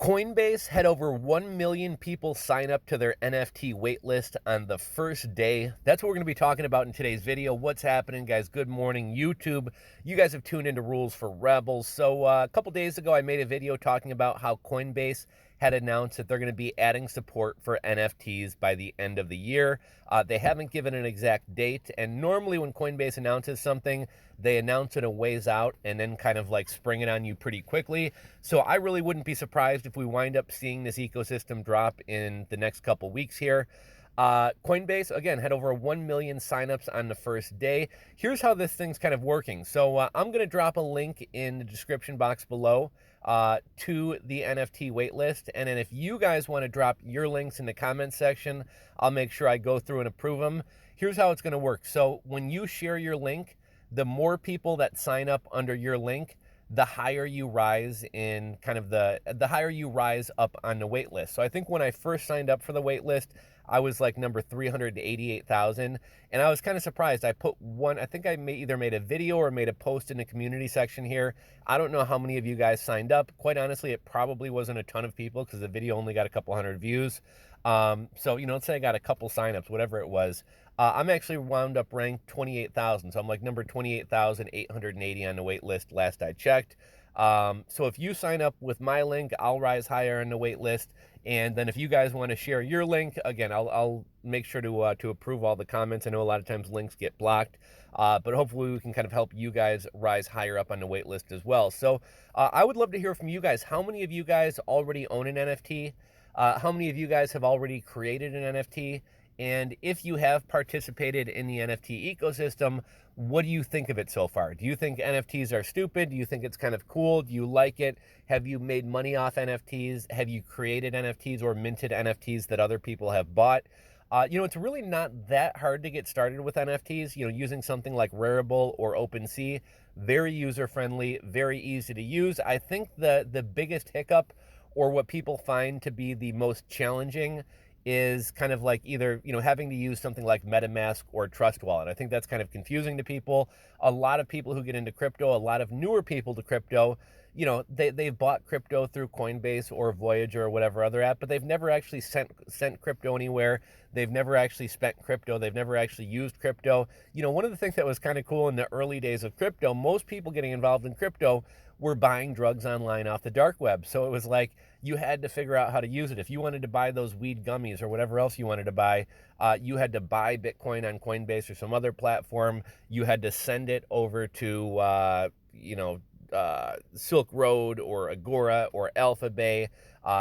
Coinbase had over 1 million people sign up to their NFT waitlist on the first day. That's what we're going to be talking about in today's video. What's happening, guys? Good morning, YouTube. You guys have tuned into Rules for Rebels. So a couple days ago, I made a video talking about how Coinbase had announced that they're going to be adding support for NFTs by the end of the year. They haven't given an exact date, and normally when Coinbase announces something, they announce it a ways out and then kind of like spring it on you pretty quickly. So I really wouldn't be surprised if we wind up seeing this ecosystem drop in the next couple weeks here. Coinbase, again, had over 1 million signups on the first day. Here's how this thing's kind of working. So I'm going to drop a link in the description box below to the NFT waitlist. And then if you guys want to drop your links in the comments section, I'll make sure I go through and approve them. Here's how it's going to work. So when you share your link, the more people that sign up under your link, the higher you rise in kind of the higher you rise up on the wait list. So I think when I first signed up for the wait list, I was like number 388,000, and I was kind of surprised. I put one, I think I either made a video or made a post in the community section here. I don't know how many of you guys signed up. Quite honestly, it probably wasn't a ton of people because the video only got a couple hundred views. So, let's say I got a couple signups, whatever it was. I'm actually wound up ranked 28,000. So I'm like number 28,880 on the wait list last I checked. So if you sign up with my link, I'll rise higher on the wait list. And then if you guys want to share your link, again, I'll make sure to approve all the comments. I know a lot of times links get blocked, but hopefully we can kind of help you guys rise higher up on the wait list as well. So I would love to hear from you guys. How many of you guys already own an NFT? How many of you guys have already created an NFT? And if you have participated in the NFT ecosystem, what do you think of it so far? Do you think NFTs are stupid? Do you think it's kind of cool? Do you like it? Have you made money off NFTs? Have you created NFTs or minted NFTs that other people have bought? It's really not that hard to get started with NFTs, using something like Rarible or OpenSea. Very user-friendly, very easy to use. I think the biggest hiccup, or what people find to be the most challenging, is kind of like either, having to use something like MetaMask or Trust Wallet. I think that's kind of confusing to people. A lot of people who get into crypto, a lot of newer people to crypto, they've bought crypto through Coinbase or Voyager or whatever other app, but they've never actually sent crypto anywhere. They've never actually spent crypto. They've never actually used crypto. One of the things that was kind of cool in the early days of crypto, most people getting involved in crypto were buying drugs online off the dark web. So it was like you had to figure out how to use it. If you wanted to buy those weed gummies or whatever else you wanted to buy, you had to buy Bitcoin on Coinbase or some other platform. You had to send it over to, Silk Road or Agora or Alphabay.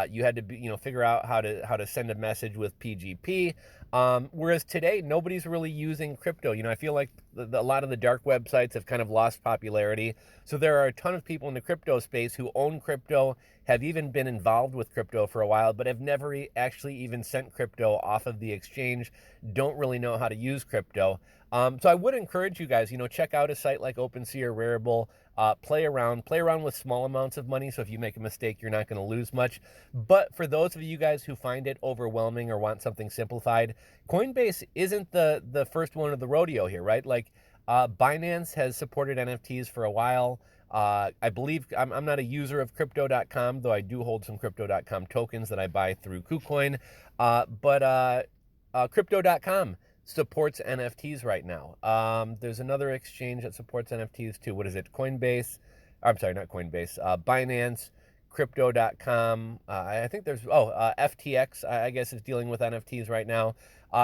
You had to figure out how to send a message with PGP. Whereas today, nobody's really using crypto. I feel like a lot of the dark websites have kind of lost popularity. So there are a ton of people in the crypto space who own crypto, have even been involved with crypto for a while, but have never actually even sent crypto off of the exchange, don't really know how to use crypto. So I would encourage you guys, check out a site like OpenSea or Rarible. Play around with small amounts of money. So if you make a mistake, you're not going to lose much. But for those of you guys who find it overwhelming or want something simplified, Coinbase isn't the first one of the rodeo here, right? Like Binance has supported NFTs for a while. I believe I'm not a user of crypto.com, though I do hold some crypto.com tokens that I buy through KuCoin. But crypto.com supports NFTs right now. There's another exchange that supports NFTs too. What is it? Coinbase. I'm sorry, not Coinbase. Binance, Crypto.com. I think there's, FTX, I guess, is dealing with NFTs right now.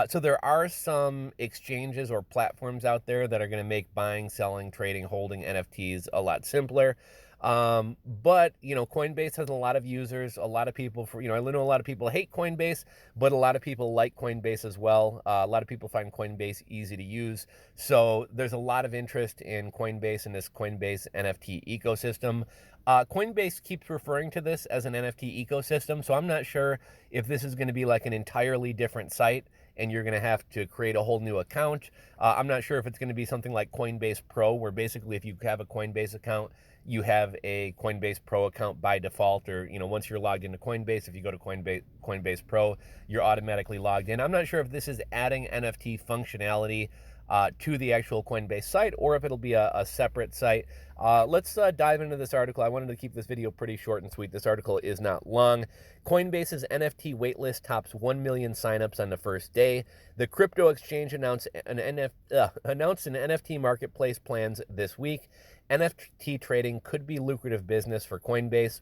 So there are some exchanges or platforms out there that are going to make buying, selling, trading, holding NFTs a lot simpler. But Coinbase has a lot of users, a lot of people I know a lot of people hate Coinbase, but a lot of people like Coinbase as well. A lot of people find Coinbase easy to use. So there's a lot of interest in Coinbase and this Coinbase NFT ecosystem. Coinbase keeps referring to this as an NFT ecosystem. So I'm not sure if this is going to be like an entirely different site and you're going to have to create a whole new account. I'm not sure if it's going to be something like Coinbase Pro, where basically if you have a Coinbase account, you have a Coinbase Pro account by default, or once you're logged into Coinbase, if you go to Coinbase Pro, you're automatically logged in. I'm not sure if this is adding NFT functionality to the actual Coinbase site, or if it'll be a separate site. Let's dive into this article. I wanted to keep this video pretty short and sweet. This article is not long. Coinbase's NFT waitlist tops 1 million signups on the first day. The crypto exchange announced an NFT marketplace plans this week. NFT trading could be lucrative business for Coinbase.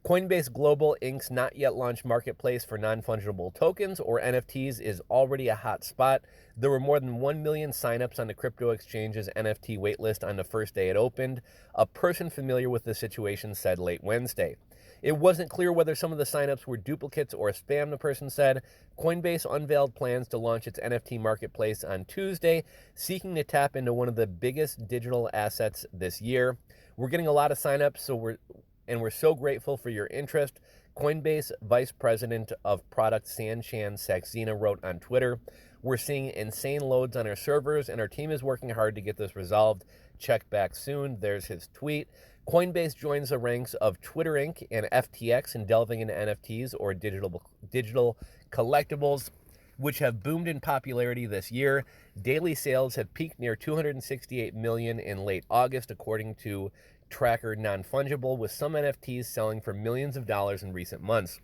Coinbase Global Inc.'s not yet launched marketplace for non-fungible tokens, or NFTs, is already a hot spot. There were more than 1 million signups on the crypto exchange's NFT waitlist on the first day it opened, a person familiar with the situation said late Wednesday. It wasn't clear whether some of the signups were duplicates or spam, the person said. Coinbase unveiled plans to launch its NFT marketplace on Tuesday, seeking to tap into one of the biggest digital assets this year. We're getting a lot of signups, so we're so grateful for your interest, Coinbase Vice President of Product Sanchan Saxena wrote on Twitter. We're seeing insane loads on our servers, and our team is working hard to get this resolved. Check back soon. There's his tweet. Coinbase joins the ranks of Twitter Inc. and FTX in delving into NFTs, or digital collectibles, which have boomed in popularity this year. Daily sales have peaked near 268 million in late August, according to tracker non-fungible, with some NFTs selling for millions of dollars in recent months.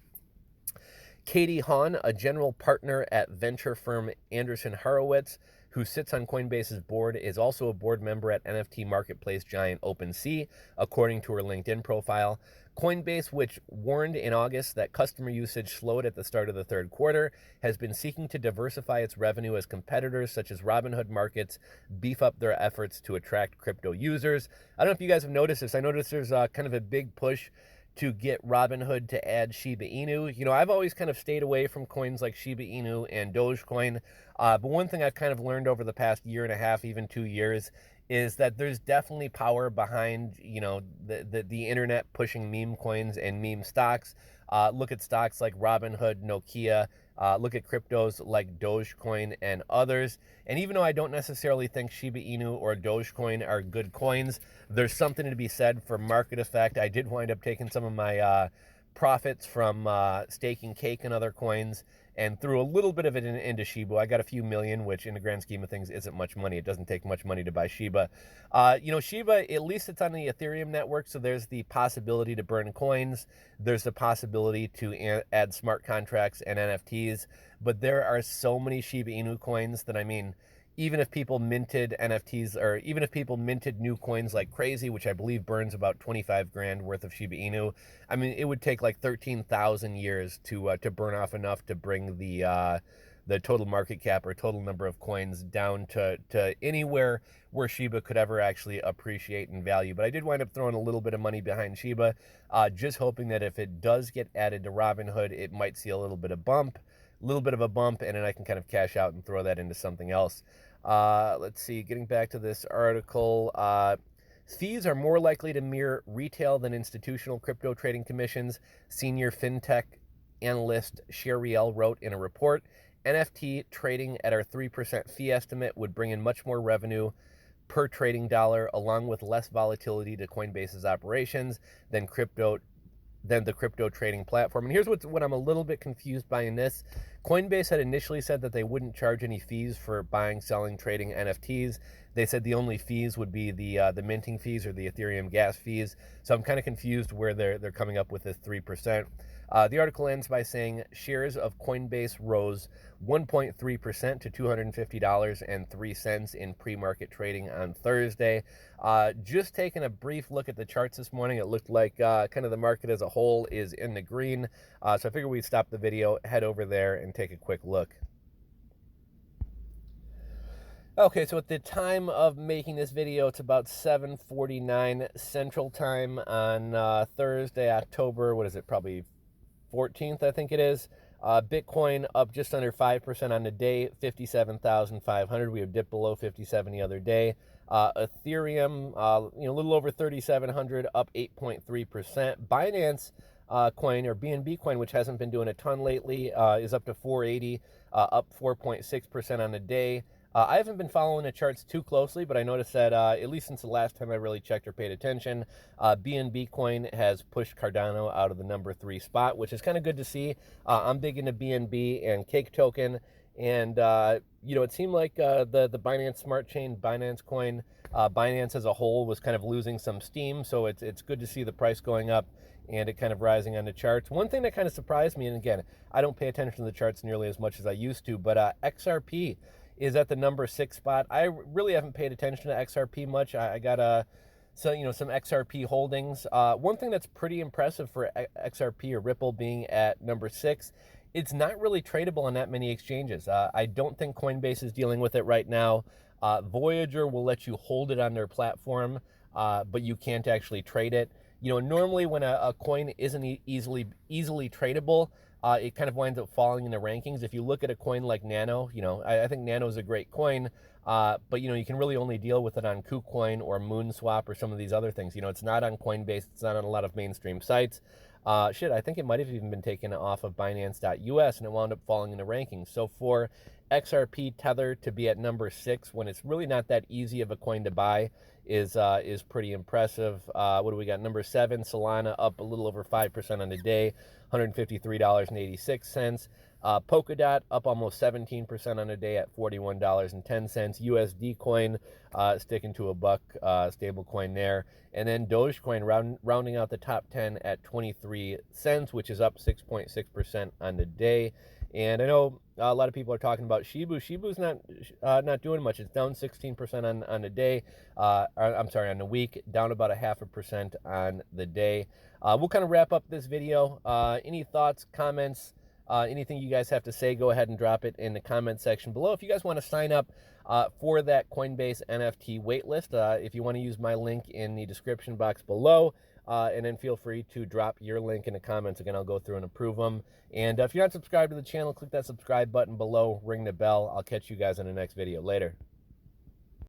Katie Hahn, a general partner at venture firm Andreessen Horowitz, who sits on Coinbase's board, is also a board member at NFT marketplace giant OpenSea, according to her LinkedIn profile. Coinbase, which warned in August that customer usage slowed at the start of the third quarter, has been seeking to diversify its revenue as competitors such as Robinhood Markets beef up their efforts to attract crypto users. I don't know if you guys have noticed this. I noticed there's kind of a big push to get Robinhood to add Shiba Inu. You know, I've always kind of stayed away from coins like Shiba Inu and Dogecoin, but one thing I've kind of learned over the past year and a half, even 2 years, is that there's definitely power behind, you know, the internet pushing meme coins and meme stocks. Look at stocks like Robinhood, Nokia. Look at cryptos like Dogecoin and others. And even though I don't necessarily think Shiba Inu or Dogecoin are good coins, there's something to be said for market effect. I did wind up taking some of my profits from staking Cake and other coins and threw a little bit of it into Shiba. I got a few million, which in the grand scheme of things isn't much money. It doesn't take much money to buy Shiba. You know, Shiba, at least it's on the Ethereum network, so there's the possibility to burn coins. There's the possibility to add smart contracts and NFTs. But there are so many Shiba Inu coins that, I mean, even if people minted NFTs, or even if people minted new coins like crazy, which I believe burns about 25 grand worth of Shiba Inu, I mean, it would take like 13,000 years to burn off enough to bring the total market cap or total number of coins down to anywhere where Shiba could ever actually appreciate in value. But I did wind up throwing a little bit of money behind Shiba, just hoping that if it does get added to Robinhood, it might see a little bit of a bump, and then I can kind of cash out and throw that into something else. Let's see, getting back to this article, fees are more likely to mirror retail than institutional crypto trading commissions, senior fintech analyst Sheriel wrote in a report. NFT trading at our 3% fee estimate would bring in much more revenue per trading dollar, along with less volatility to Coinbase's operations than the crypto trading platform. And here's what I'm a little bit confused by in this. Coinbase had initially said that they wouldn't charge any fees for buying, selling, trading NFTs. They said the only fees would be the minting fees or the Ethereum gas fees. So I'm kind of confused where they're coming up with this 3%. The article ends by saying shares of Coinbase rose 1.3% to $250.03 in pre-market trading on Thursday. Just taking a brief look at the charts this morning, it looked like kind of the market as a whole is in the green. So I figured we'd stop the video, head over there, and take a quick look. Okay, so at the time of making this video, it's about 7:49 Central Time on Thursday, October, what is it, probably 14th, I think it is. Bitcoin up just under 5% on the day, 57,500. We have dipped below 57 the other day. Ethereum, a little over 3,700, up 8.3%. Binance coin, or BNB coin, which hasn't been doing a ton lately, is up to 480, up 4.6% on the day. I haven't been following the charts too closely, but I noticed that at least since the last time I really checked or paid attention, BNB coin has pushed Cardano out of the number 3 spot, which is kind of good to see. I'm big into BNB and Cake token, And it seemed like the Binance Smart Chain, Binance Coin, Binance as a whole was kind of losing some steam. So it's good to see the price going up and it kind of rising on the charts. One thing that kind of surprised me, and again, I don't pay attention to the charts nearly as much as I used to, but XRP is at the number 6 spot. I really haven't paid attention to XRP much. I got some XRP holdings. One thing that's pretty impressive for XRP or Ripple being at number 6, it's not really tradable on that many exchanges. I don't think Coinbase is dealing with it right now. Voyager will let you hold it on their platform, but you can't actually trade it. Normally when a coin isn't easily tradable, it kind of winds up falling in the rankings. If you look at a coin like Nano, I think Nano is a great coin, but you can really only deal with it on KuCoin or Moonswap or some of these other things. It's not on Coinbase. It's not on a lot of mainstream sites. I think it might have even been taken off of Binance.us and it wound up falling in the rankings. So for XRP Tether to be at number 6 when it's really not that easy of a coin to buy is pretty impressive. What do we got? Number 7, Solana up a little over 5% on the day, $153.86. Polkadot up almost 17% on a day at $41.10. USD coin sticking to a buck, stable coin there. And then Dogecoin rounding out the top 10 at 23 cents, which is up 6.6% on the day. And I know a lot of people are talking about Shibu. Shibu's not doing much. It's down 16% on the day. On the week, down about 0.5% on the day. We'll kind of wrap up this video. Any thoughts, comments, anything you guys have to say, go ahead and drop it in the comment section below. If you guys want to sign up for that Coinbase NFT waitlist, if you want to use my link in the description box below, and then feel free to drop your link in the comments. Again, I'll go through and approve them. And if you're not subscribed to the channel, click that subscribe button below, ring the bell. I'll catch you guys in the next video. Later.